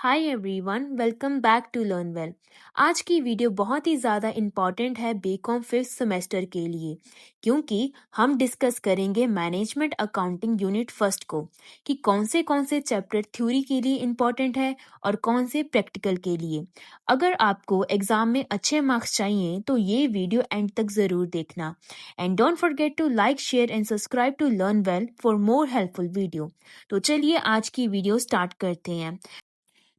Hi everyone, welcome back to Learn Well. आज की video बहुत ही ज़्यादा इम्पॉर्टेंट है बीकॉम फिफ्थ सेमेस्टर के लिए, क्योंकि हम डिस्कस करेंगे मैनेजमेंट अकाउंटिंग यूनिट फर्स्ट को कि कौन से चैप्टर थ्योरी के लिए इम्पॉर्टेंट है और कौन से प्रैक्टिकल के लिए। अगर आपको एग्जाम में अच्छे मार्क्स चाहिए तो ये वीडियो एंड तक ज़रूर देखना and don't forget to like, share and subscribe to Learn Well for more helpful videos. तो चलिए आज की वीडियो स्टार्ट करते हैं।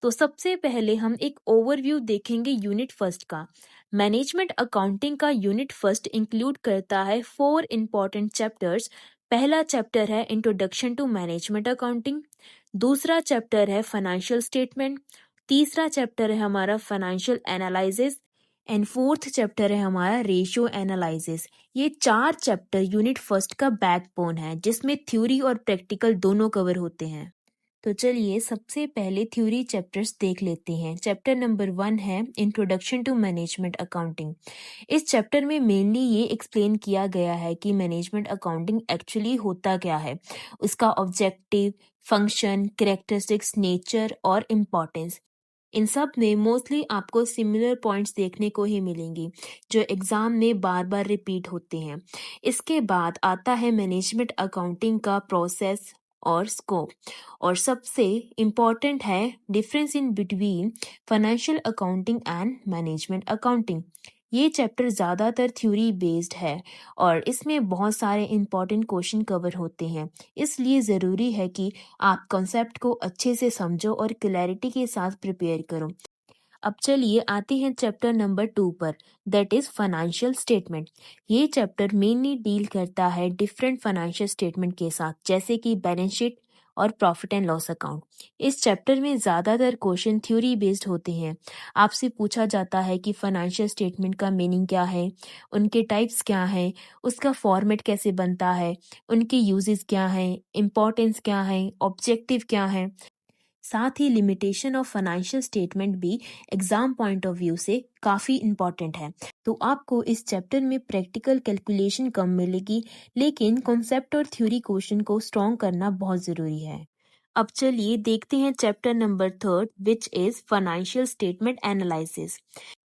तो सबसे पहले हम एक ओवरव्यू देखेंगे यूनिट फर्स्ट का। मैनेजमेंट अकाउंटिंग का यूनिट फर्स्ट इंक्लूड करता है 4 इम्पॉर्टेंट चैप्टर्स। पहला चैप्टर है इंट्रोडक्शन टू मैनेजमेंट अकाउंटिंग। दूसरा चैप्टर है फाइनेंशियल स्टेटमेंट। तीसरा चैप्टर है हमारा financial analysis and fourth chapter है हमारा रेशियो एनालिसिस। ये 4 चैप्टर यूनिट फर्स्ट का बैकबोन है, जिसमें थ्योरी और प्रैक्टिकल दोनों कवर होते हैं। तो चलिए सबसे पहले थ्योरी चैप्टर्स देख लेते हैं। चैप्टर नंबर 1 है इंट्रोडक्शन टू मैनेजमेंट अकाउंटिंग। इस चैप्टर में मेनली ये एक्सप्लेन किया गया है कि मैनेजमेंट अकाउंटिंग एक्चुअली होता क्या है, उसका ऑब्जेक्टिव, फंक्शन, कैरेक्टरिस्टिक्स, नेचर और इम्पोर्टेंस। इन सब में मोस्टली आपको सिमिलर पॉइंट्स देखने को ही मिलेंगे जो एग्जाम में बार बार रिपीट होते हैं। इसके बाद आता है मैनेजमेंट अकाउंटिंग का प्रोसेस और स्कोप, और सबसे इम्पॉर्टेंट है difference in between financial accounting and management accounting. ये चैप्टर ज़्यादातर थ्योरी बेस्ड है और इसमें बहुत सारे इम्पॉर्टेंट क्वेश्चन कवर होते हैं, इसलिए ज़रूरी है कि आप कॉन्सेप्ट को अच्छे से समझो और क्लैरिटी के साथ प्रिपेयर करो। अब चलिए आते हैं चैप्टर नंबर 2 पर, दैट इज फाइनेंशियल स्टेटमेंट। ये चैप्टर मेनली डील करता है डिफरेंट फाइनेंशियल स्टेटमेंट के साथ, जैसे कि बैलेंस शीट और प्रॉफिट एंड लॉस अकाउंट। इस चैप्टर में ज़्यादातर क्वेश्चन थ्योरी बेस्ड होते हैं। आपसे पूछा जाता है कि फाइनेंशियल स्टेटमेंट का मीनिंग क्या है, उनके टाइप्स क्या हैं, उसका फॉर्मेट कैसे बनता है, उनके यूजेस क्या हैं, इम्पोर्टेंस क्या है, ऑब्जेक्टिव क्या है। साथ ही लिमिटेशन ऑफ फाइनेंशियल स्टेटमेंट भी एग्जाम पॉइंट ऑफ व्यू से काफ़ी इम्पॉर्टेंट है। तो आपको इस चैप्टर में प्रैक्टिकल कैलकुलेशन कम मिलेगी, लेकिन कॉन्सेप्ट और थ्योरी क्वेश्चन को स्ट्रॉन्ग करना बहुत ज़रूरी है। अब चलिए देखते हैं chapter number 3 which is financial statement analysis.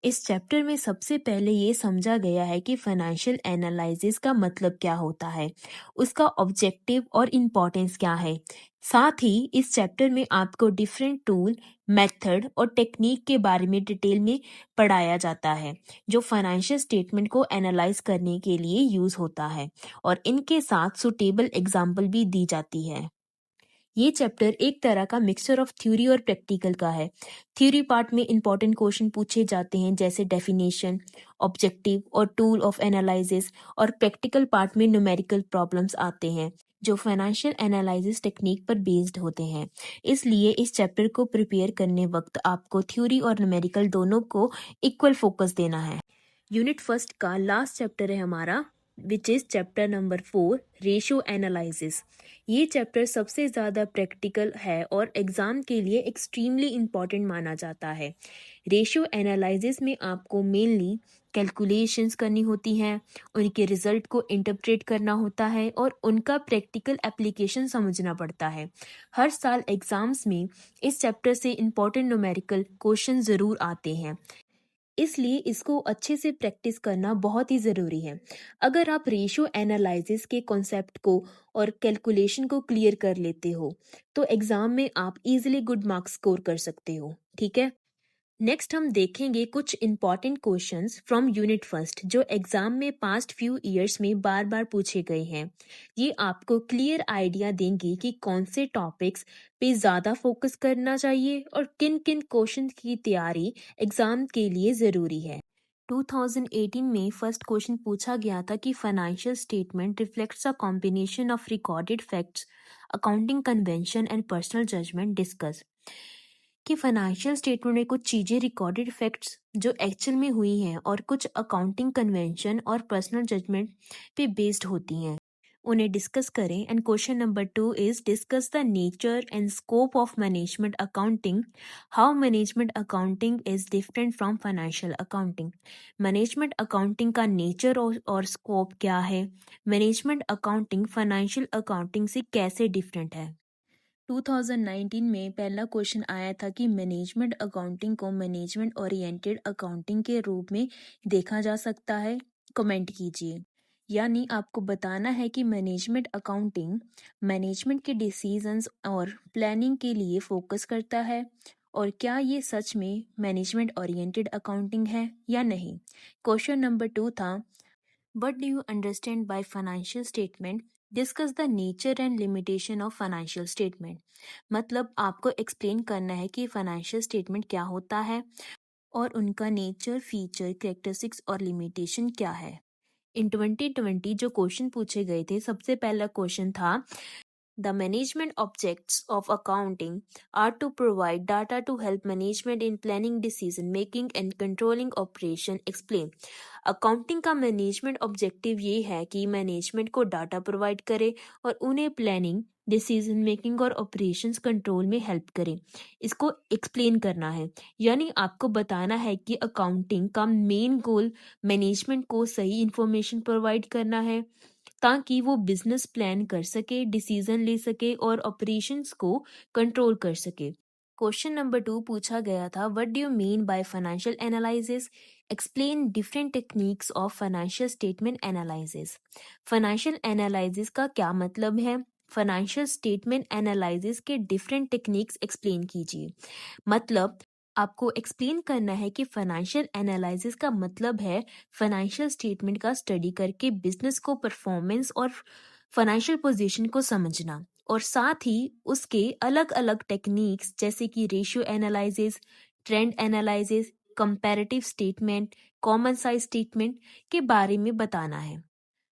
इस चैप्टर में सबसे पहले ये समझा गया है कि फाइनेंशियल एनालिसिस का मतलब क्या होता है, उसका ऑब्जेक्टिव और इम्पोर्टेंस क्या है। साथ ही इस चैप्टर में आपको डिफरेंट टूल, मेथड और टेक्निक के बारे में डिटेल में पढ़ाया जाता है, जो फाइनेंशियल स्टेटमेंट को एनालाइज करने के लिए यूज होता है, और इनके साथ सुटेबल एग्जाम्पल भी दी जाती है। ये चैप्टर एक तरह का मिक्सचर ऑफ थ्योरी और प्रैक्टिकल का है। थ्योरी पार्ट में इंपॉर्टेंट क्वेश्चन पूछे जाते हैं, जैसे डेफिनेशन, ऑब्जेक्टिव और टूल ऑफ एनालिसिस, और प्रैक्टिकल पार्ट में न्यूमेरिकल प्रॉब्लम्स आते हैं जो फाइनेंशियल एनालिसिस टेक्निक पर बेस्ड होते हैं। इसलिए इस चैप्टर को प्रिपेयर करने वक्त आपको थ्योरी और न्यूमेरिकल दोनों को इक्वल फोकस देना है। यूनिट फर्स्ट का लास्ट चैप्टर है हमारा, which is chapter number 4, ratio analysis. ये चैप्टर सबसे ज़्यादा प्रैक्टिकल है और एग्ज़ाम के लिए एक्सट्रीमली इम्पॉर्टेंट माना जाता है। रेशियो एनालिसिस में आपको मेनली कैलकुलेशंस करनी होती हैं, उनके रिजल्ट को इंटरप्रेट करना होता है और उनका प्रैक्टिकल एप्लीकेशन समझना पड़ता है। हर साल एग्ज़ाम्स में इस चैप्टर से इम्पॉर्टेंट न्यूमेरिकल क्वेश्चन ज़रूर आते हैं, इसलिए इसको अच्छे से प्रैक्टिस करना बहुत ही ज़रूरी है। अगर आप रेशियो एनालिसिस के कॉन्सेप्ट को और कैलकुलेशन को क्लियर कर लेते हो, तो एग्ज़ाम में आप इजीली गुड मार्क्स स्कोर कर सकते हो। ठीक है, नेक्स्ट हम देखेंगे कुछ important questions from unit first जो एग्जाम में पास्ट फ्यू इयर्स में बार बार पूछे गए हैं। ये आपको क्लियर आइडिया देंगे कि कौन से टॉपिक्स पे ज़्यादा फोकस करना चाहिए और किन किन क्वेश्चन की तैयारी एग्जाम के लिए ज़रूरी है। 2018 में फर्स्ट क्वेश्चन पूछा गया था कि financial statement reflects a combination of recorded facts, accounting convention and personal judgement. Discuss कि फाइनेंशियल स्टेटमेंट में कुछ चीज़ें रिकॉर्डेड फैक्ट्स जो एक्चुअल में हुई हैं और कुछ अकाउंटिंग कन्वेंशन और पर्सनल जजमेंट पे बेस्ड होती हैं, उन्हें डिस्कस करें। And question number 2 is discuss the nature and scope of management accounting, how management accounting is different from financial accounting. Management accounting का नेचर और स्कोप क्या है, मैनेजमेंट अकाउंटिंग फाइनेंशियल अकाउंटिंग से कैसे डिफरेंट है। 2019 में पहला क्वेश्चन आया था कि मैनेजमेंट अकाउंटिंग को मैनेजमेंट ओरिएंटेड अकाउंटिंग के रूप में देखा जा सकता है। कमेंट कीजिए। यानी आपको बताना है कि मैनेजमेंट अकाउंटिंग मैनेजमेंट के डिसीजंस और प्लानिंग के लिए फोकस करता है, और क्या ये सच में मैनेजमेंट ओरिएंटेड अकाउंटिंग है या नहीं। क्वेश्चन नंबर 2 था, what do you understand by financial statement? Discuss the nature and limitation of financial statement. मतलब आपको एक्सप्लेन करना है कि फाइनेंशियल स्टेटमेंट क्या होता है और उनका नेचर, फीचर, कैरेक्टरिस्टिक्स और लिमिटेशन क्या है। इन 2020 जो क्वेश्चन पूछे गए थे, सबसे पहला क्वेश्चन था, the management objects of accounting are to provide data to help management in planning, decision making and controlling operation. Explain. Accounting का मैनेजमेंट ऑब्जेक्टिव ये है कि मैनेजमेंट को डाटा प्रोवाइड करे और उन्हें प्लानिंग, डिसीजन मेकिंग और ऑपरेशंस कंट्रोल में हेल्प करे। इसको एक्सप्लेन करना है, यानी आपको बताना है कि अकाउंटिंग का मेन गोल मैनेजमेंट को सही इंफॉर्मेशन प्रोवाइड करना है ताकि वो बिजनेस प्लान कर सके, डिसीजन ले सके और ऑपरेशंस को कंट्रोल कर सके। क्वेश्चन नंबर 2 पूछा गया था, what do you mean by financial analysis? Explain different techniques of financial statement analysis. Financial analysis का क्या मतलब है? फाइनेंशियल स्टेटमेंट एनालिसिस के डिफरेंट टेक्निक्स एक्सप्लेन कीजिए। मतलब आपको एक्सप्लेन करना है कि फाइनेंशियल एनालिसिस का मतलब है फाइनेंशियल स्टेटमेंट का स्टडी करके बिजनेस को परफॉर्मेंस और फाइनेंशियल पोजीशन को समझना, और साथ ही उसके अलग अलग टेक्निक्स जैसे कि ratio analysis, trend analysis, comparative statement, common size statement के बारे में बताना है।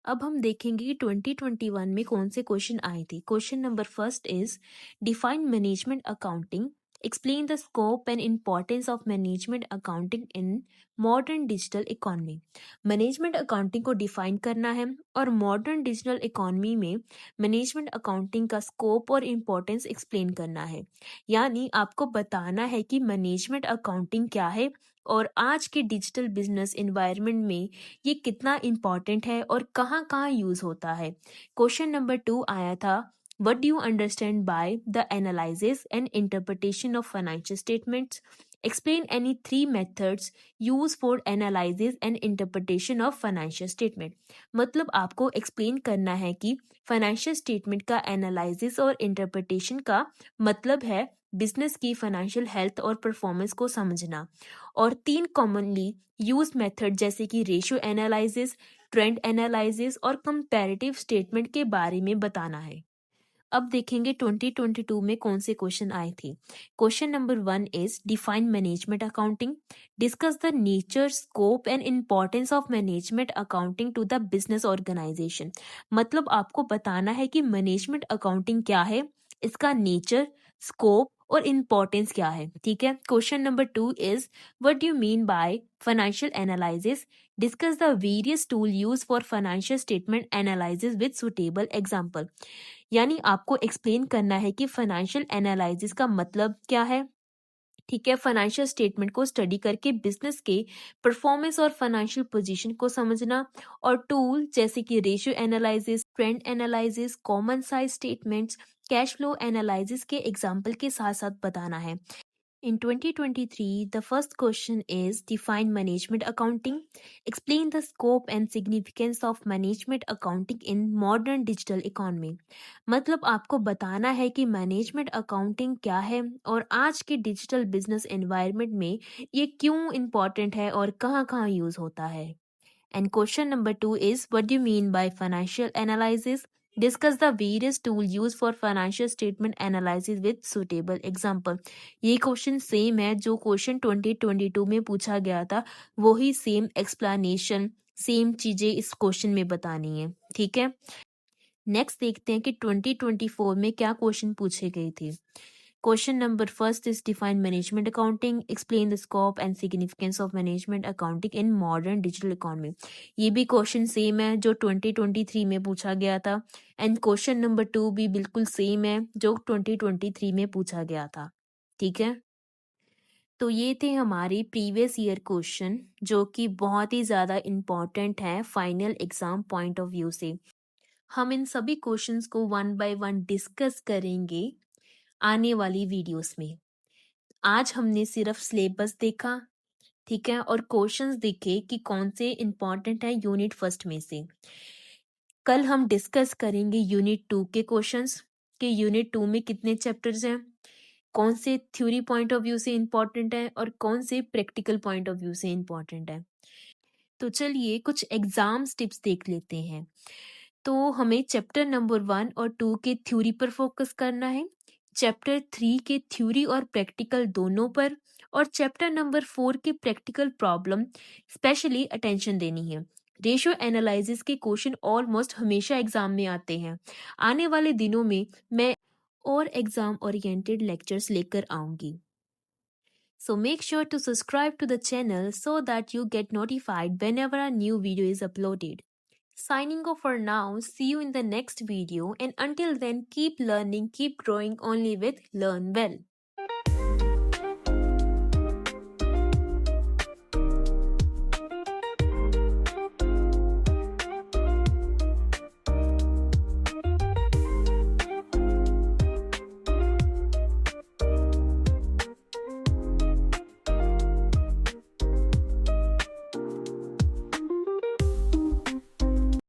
अब हम देखेंगे कि 2021 में कौन से क्वेश्चन आए थे। Question number first is, define management accounting. Explain the scope and importance of management accounting in modern digital economy. Management accounting को डिफाइन करना है और मॉडर्न डिजिटल इकोनॉमी में मैनेजमेंट अकाउंटिंग का स्कोप और इम्पोर्टेंस एक्सप्लेन करना है। यानी आपको बताना है कि मैनेजमेंट अकाउंटिंग क्या है और आज के डिजिटल बिजनेस एनवायरनमेंट में ये कितना इम्पॉर्टेंट है और कहाँ कहाँ यूज होता है। क्वेश्चन नंबर 2 आया था, what do you understand by the analysis and interpretation of financial statements? Explain any 3 methods used for analysis and interpretation of financial statement. मतलब आपको एक्सप्लेन करना है कि फाइनेंशियल स्टेटमेंट का एनालिसिस और इंटरप्रिटेशन का मतलब है बिजनेस की फाइनेंशियल हेल्थ और परफॉर्मेंस को समझना, और 3 कॉमनली यूज मेथड जैसे कि रेशियो एनालिसिस, ट्रेंड एनालिसिस और कंपैरेटिव स्टेटमेंट के बारे में बताना है। अब देखेंगे 2022 में कौन से क्वेश्चन आए थे। Question number 1 is, define management accounting. Discuss the nature, scope and importance of management accounting to the business organisation. मतलब आपको बताना है कि मैनेजमेंट अकाउंटिंग क्या है, इसका नेचर, स्कोप और इम्पोर्टेंस क्या है। ठीक है। Question number 2 is, what do you mean by financial analysis? Discuss the various tool use for financial statement analysis with suitable example. यानी आपको एक्सप्लेन करना है कि फाइनेंशियल एनालिसिस का मतलब क्या है। ठीक है। फाइनेंशियल स्टेटमेंट को स्टडी करके बिजनेस के परफॉर्मेंस और फाइनेंशियल पोजीशन को समझना, और टूल जैसे कि ratio analysis, trend analysis, common size statements, cash flow analysis के एग्जाम्पल के साथ साथ बताना है। In 2023, the first question is, define management accounting. Explain the scope and significance of management accounting in modern digital economy. मतलब आपको बताना है कि मैनेजमेंट अकाउंटिंग क्या है और आज के डिजिटल बिजनेस एनवायरनमेंट में ये क्यों इम्पोर्टेंट है और कहाँ कहाँ यूज होता है। And question number 2 is, what do you mean by financial analysis? Discuss the various tools used for financial statement analysis with suitable example. ये क्वेश्चन सेम है जो क्वेश्चन 2022 में पूछा गया था, वही सेम एक्सप्लेनेशन, सेम चीजें इस क्वेश्चन में बतानी है। ठीक है। नेक्स्ट देखते हैं कि 2024 में क्या क्वेश्चन पूछे गए थे। Question number first is, define management accounting. Explain the scope and significance of management accounting in modern digital economy. ये भी क्वेश्चन सेम है जो 2023 में पूछा गया था, एंड क्वेश्चन नंबर 2 भी बिल्कुल सेम है जो 2023 में पूछा गया था। ठीक है। तो ये थे हमारे प्रीवियस ईयर क्वेश्चन जो कि बहुत ही ज़्यादा इम्पॉर्टेंट है final exam point of view से। हम इन सभी क्वेश्चंस को वन बाय वन डिस्कस करेंगे आने वाली वीडियोस में। आज हमने सिर्फ सिलेबस देखा, ठीक है, और क्वेश्चंस देखे कि कौन से इंपॉर्टेंट है यूनिट फर्स्ट में से। कल हम डिस्कस करेंगे यूनिट 2 के क्वेश्चंस कि यूनिट 2 में कितने चैप्टर्स हैं, कौन से थ्योरी पॉइंट ऑफ व्यू से इम्पॉर्टेंट है और कौन से प्रैक्टिकल पॉइंट ऑफ व्यू से इम्पॉर्टेंट है। तो चलिए कुछ एग्जाम्स टिप्स देख लेते हैं। तो हमें चैप्टर नंबर 1 और 2 के थ्योरी पर फोकस करना है, चैप्टर 3 के थ्योरी और प्रैक्टिकल दोनों पर, और चैप्टर नंबर 4 के प्रैक्टिकल प्रॉब्लम स्पेशली अटेंशन देनी है। रेशियो एनालिसिस के क्वेश्चन ऑलमोस्ट हमेशा एग्जाम में आते हैं। आने वाले दिनों में मैं और एग्जाम ओरिएंटेड लेक्चर्स लेकर आऊंगी। So make sure to subscribe to the channel so that you get notified whenever a new video is uploaded. Signing off for now. See you in the next video, and until then keep learning, keep growing only with Learn Well.